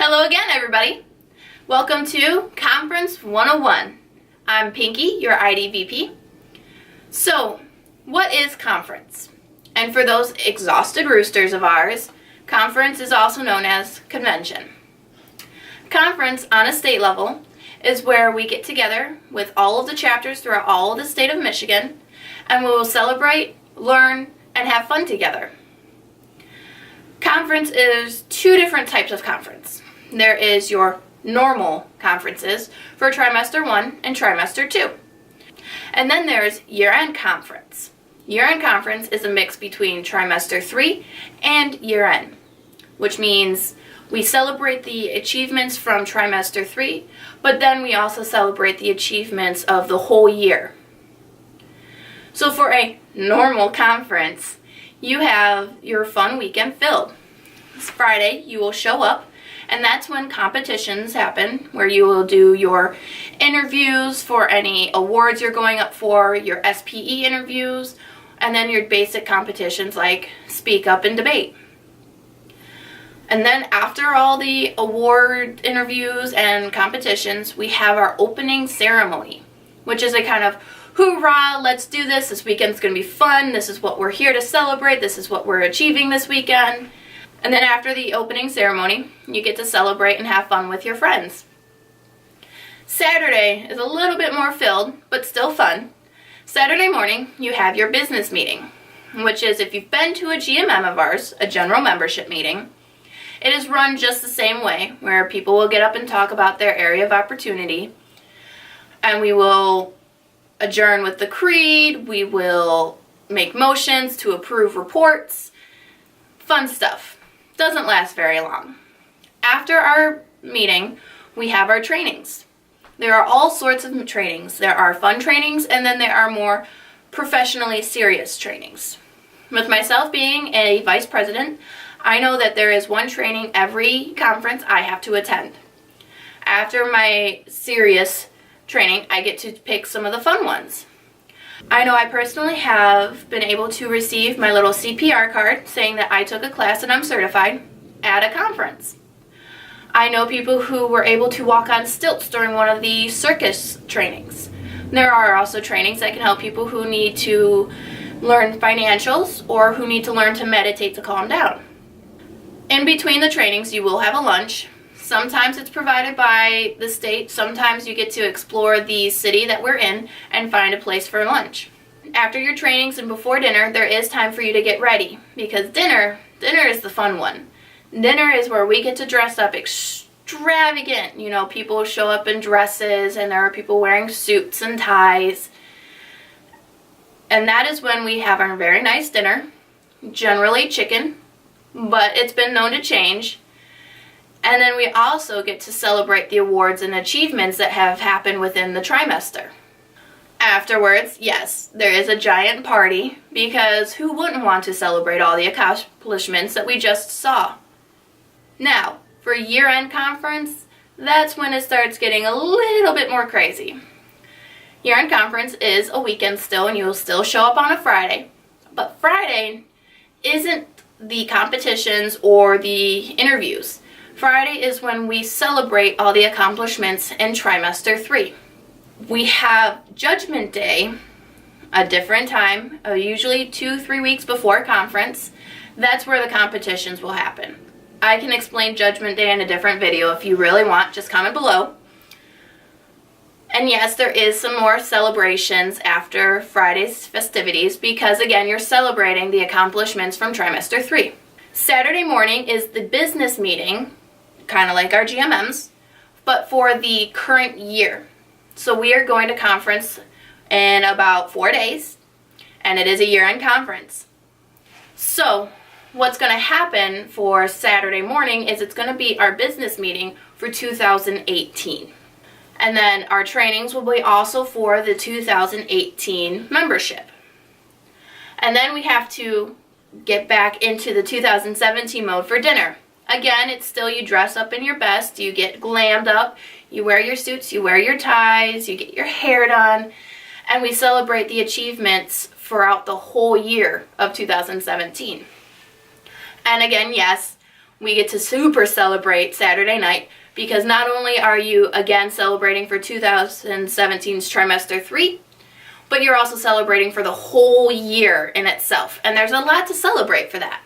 Hello again, everybody. Welcome to Conference 101. I'm Pinky, your ID VP. So, what is conference? And for those exhausted roosters of ours, conference is also known as convention. Conference on a state level is where we get together with all of the chapters throughout all of the state of Michigan, and we will celebrate, learn, and have fun together. Conference is two different types of conference. There is your normal conferences for trimester 1 and trimester 2. And then there's year-end conference. Year-end conference is a mix between trimester 3 and year-end, which means we celebrate the achievements from trimester 3, but then we also celebrate the achievements of the whole year. So for a normal conference, you have your fun weekend filled. This Friday, you will show up, and that's when competitions happen, where you will do your interviews for any awards you're going up for, your SPE interviews, and then your basic competitions like speak up and debate. And then after all the award interviews and competitions, we have our opening ceremony, which is a kind of hoorah, let's do this weekend's going to be fun, this is what we're here to celebrate, this is what we're achieving this weekend. And then after the opening ceremony, you get to celebrate and have fun with your friends. Saturday is a little bit more filled, but still fun. Saturday morning, you have your business meeting, which is, if you've been to a GMM of ours, a general membership meeting, it is run just the same way, where people will get up and talk about their area of opportunity, and we will adjourn with the creed, we will make motions to approve reports, fun stuff. Doesn't last very long. After our meeting, we have our trainings. There are all sorts of trainings. There are fun trainings, and then there are more professionally serious trainings. With myself being a vice president, I know that there is one training every conference I have to attend. After my serious training, I get to pick some of the fun ones. I know I personally have been able to receive my little CPR card saying that I took a class and I'm certified at a conference. I know people who were able to walk on stilts during one of the circus trainings. There are also trainings that can help people who need to learn financials or who need to learn to meditate to calm down. In between the trainings, you will have a lunch. Sometimes it's provided by the state. Sometimes you get to explore the city that we're in and find a place for lunch. After your trainings and before dinner, there is time for you to get ready, because dinner is the fun one. Dinner is where we get to dress up extravagant. You know, people show up in dresses, and there are people wearing suits and ties. And that is when we have our very nice dinner, generally chicken, but it's been known to change. And then we also get to celebrate the awards and achievements that have happened within the trimester. Afterwards, yes, there is a giant party, because who wouldn't want to celebrate all the accomplishments that we just saw? Now, for year-end conference, that's when it starts getting a little bit more crazy. Year-end conference is a weekend still, and you will still show up on a Friday. But Friday isn't the competitions or the interviews. Friday is when we celebrate all the accomplishments in trimester 3. We have Judgment Day, a different time, usually 2-3 weeks before conference. That's where the competitions will happen. I can explain Judgment Day in a different video if you really want. Just comment below. And yes, there is some more celebrations after Friday's festivities, because again, you're celebrating the accomplishments from trimester 3. Saturday morning is the business meeting, kind of like our GMMs, but for the current year. So we are going to conference in about 4 days, and it is a year-end conference. So what's going to happen for Saturday morning is it's going to be our business meeting for 2018. And then our trainings will be also for the 2018 membership. And then we have to get back into the 2017 mode for dinner. Again, it's still, you dress up in your best, you get glammed up, you wear your suits, you wear your ties, you get your hair done, and we celebrate the achievements throughout the whole year of 2017. And again, yes, we get to super celebrate Saturday night because not only are you again celebrating for 2017's trimester 3, but you're also celebrating for the whole year in itself. And there's a lot to celebrate for that.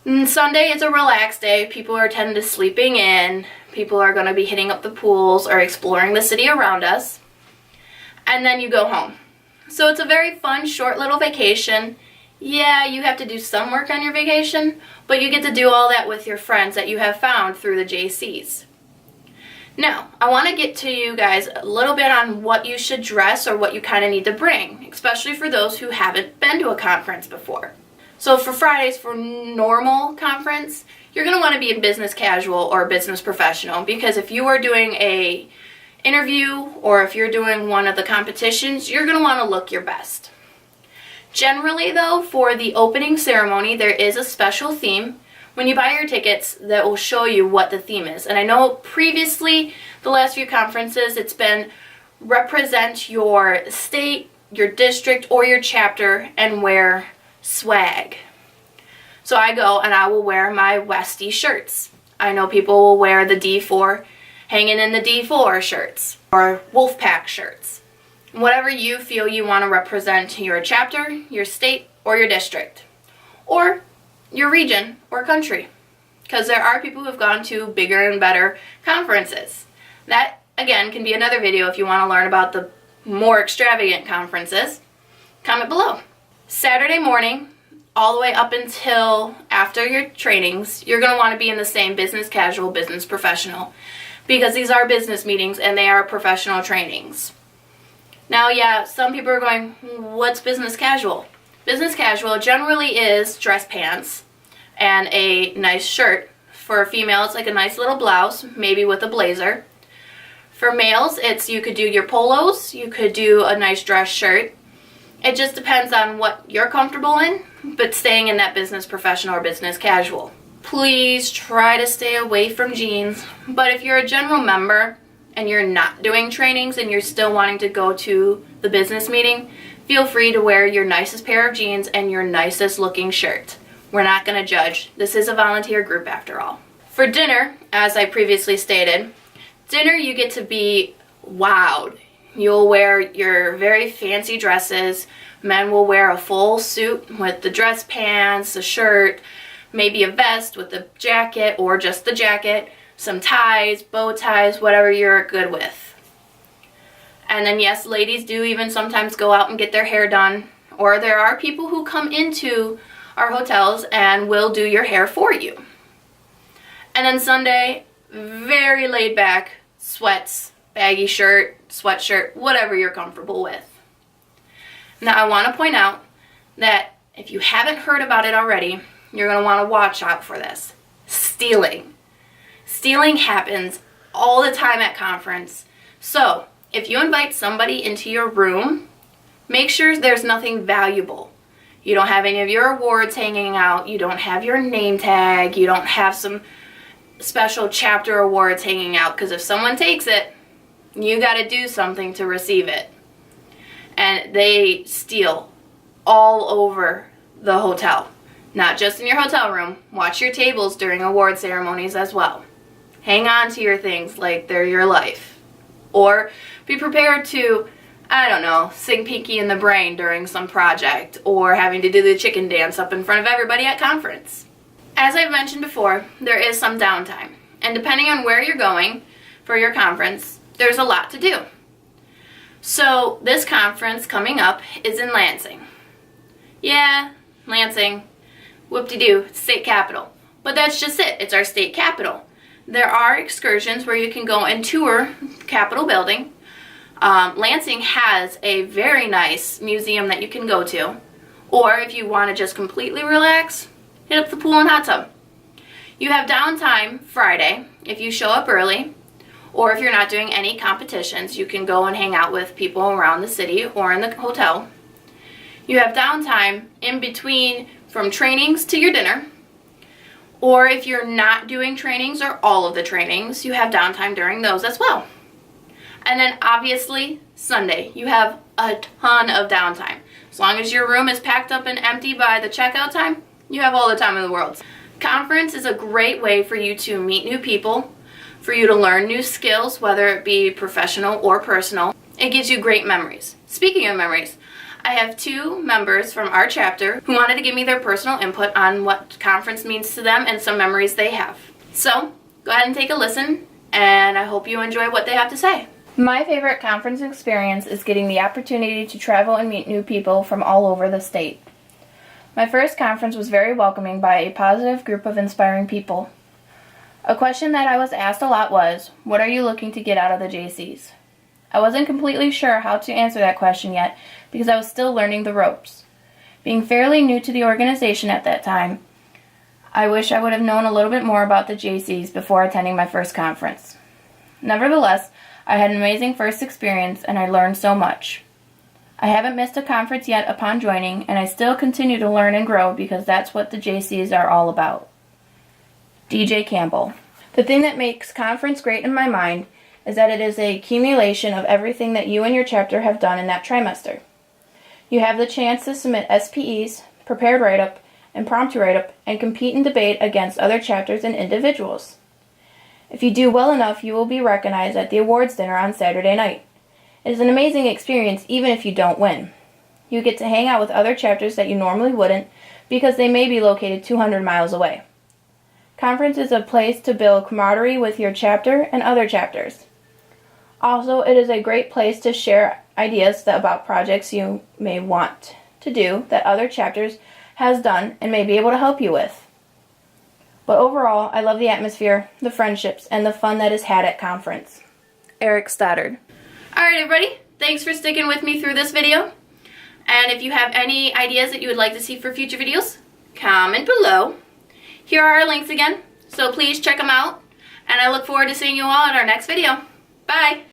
And Sunday is a relaxed day. People are tending to sleeping in. People are going to be hitting up the pools or exploring the city around us. And then you go home. So it's a very fun, short little vacation. Yeah, you have to do some work on your vacation, but you get to do all that with your friends that you have found through the JCs. Now, I want to get to you guys a little bit on what you should dress or what you kind of need to bring, especially for those who haven't been to a conference before. So for Fridays, for normal conference, you're going to want to be in business casual or business professional, because if you are doing a interview or if you're doing one of the competitions, you're going to want to look your best. Generally though, for the opening ceremony, there is a special theme when you buy your tickets that will show you what the theme is. And I know previously, the last few conferences, it's been represent your state, your district, or your chapter and wear swag. So I go and I will wear my Westy shirts. I know people will wear the D4, hanging in the D4 shirts, or Wolfpack shirts. Whatever you feel you want to represent your chapter, your state, or your district, or your region or country, because there are people who have gone to bigger and better conferences. That, again, can be another video if you want to learn about the more extravagant conferences. Comment below. Saturday morning, all the way up until after your trainings, you're going to want to be in the same business casual, business professional, because these are business meetings and they are professional trainings. Now, yeah, some people are going, what's business casual? Business casual generally is dress pants and a nice shirt. For a female, it's like a nice little blouse, maybe with a blazer. For males, you could do your polos, you could do a nice dress shirt. It just depends on what you're comfortable in, but staying in that business professional or business casual. Please try to stay away from jeans, but if you're a general member and you're not doing trainings and you're still wanting to go to the business meeting, feel free to wear your nicest pair of jeans and your nicest looking shirt. We're not going to judge. This is a volunteer group after all. For dinner, as I previously stated, dinner you get to be wowed. You'll wear your very fancy dresses. Men will wear a full suit with the dress pants, a shirt, maybe a vest with a jacket or just the jacket, some ties, bow ties, whatever you're good with. And then yes, ladies do even sometimes go out and get their hair done, or there are people who come into our hotels and will do your hair for you. And then Sunday, very laid back, sweats, baggy shirt, sweatshirt, whatever you're comfortable with. Now I want to point out that if you haven't heard about it already, you're going to want to watch out for this. Stealing. Stealing happens all the time at conference. So if you invite somebody into your room, make sure there's nothing valuable. You don't have any of your awards hanging out. You don't have your name tag. You don't have some special chapter awards hanging out, because if someone takes it, you got to do something to receive it. And they steal all over the hotel. Not just in your hotel room. Watch your tables during award ceremonies as well. Hang on to your things like they're your life. Or be prepared to, I don't know, sing Pinky in the Brain during some project, or having to do the chicken dance up in front of everybody at conference. As I've mentioned before, there is some downtime. And depending on where you're going for your conference, there's a lot to do. So this conference coming up is in Lansing. Yeah, Lansing. Whoop-de-doo, state capital. But that's just it. It's our state capital. There are excursions where you can go and tour Capitol building. Lansing has a very nice museum that you can go to. Or if you want to just completely relax, hit up the pool and hot tub. You have downtime Friday if you show up early, or if you're not doing any competitions, you can go and hang out with people around the city or in the hotel. You have downtime in between from trainings to your dinner, or if you're not doing trainings or all of the trainings, you have downtime during those as well. And then obviously Sunday, you have a ton of downtime. As long as your room is packed up and empty by the checkout time, you have all the time in the world. Conference is a great way for you to meet new people, for you to learn new skills, whether it be professional or personal. It gives you great memories. Speaking of memories, I have 2 members from our chapter who wanted to give me their personal input on what conference means to them and some memories they have. So, go ahead and take a listen, and I hope you enjoy what they have to say. My favorite conference experience is getting the opportunity to travel and meet new people from all over the state. My first conference was very welcoming by a positive group of inspiring people. A question that I was asked a lot was, what are you looking to get out of the JCs? I wasn't completely sure how to answer that question yet because I was still learning the ropes. Being fairly new to the organization at that time, I wish I would have known a little bit more about the JCs before attending my first conference. Nevertheless, I had an amazing first experience and I learned so much. I haven't missed a conference yet upon joining, and I still continue to learn and grow because that's what the JCs are all about. DJ Campbell. The thing that makes conference great in my mind is that it is a accumulation of everything that you and your chapter have done in that trimester. You have the chance to submit SPEs, prepared write-up, impromptu write-up, and compete and debate against other chapters and individuals. If you do well enough, you will be recognized at the awards dinner on Saturday night. It is an amazing experience even if you don't win. You get to hang out with other chapters that you normally wouldn't because they may be located 200 miles away. Conference is a place to build camaraderie with your chapter and other chapters. Also, it is a great place to share ideas about projects you may want to do that other chapters has done and may be able to help you with. But overall, I love the atmosphere, the friendships, and the fun that is had at conference. Eric Stoddard. Alright everybody, thanks for sticking with me through this video. And if you have any ideas that you would like to see for future videos, comment below. Here are our links again, so please check them out. And I look forward to seeing you all in our next video. Bye!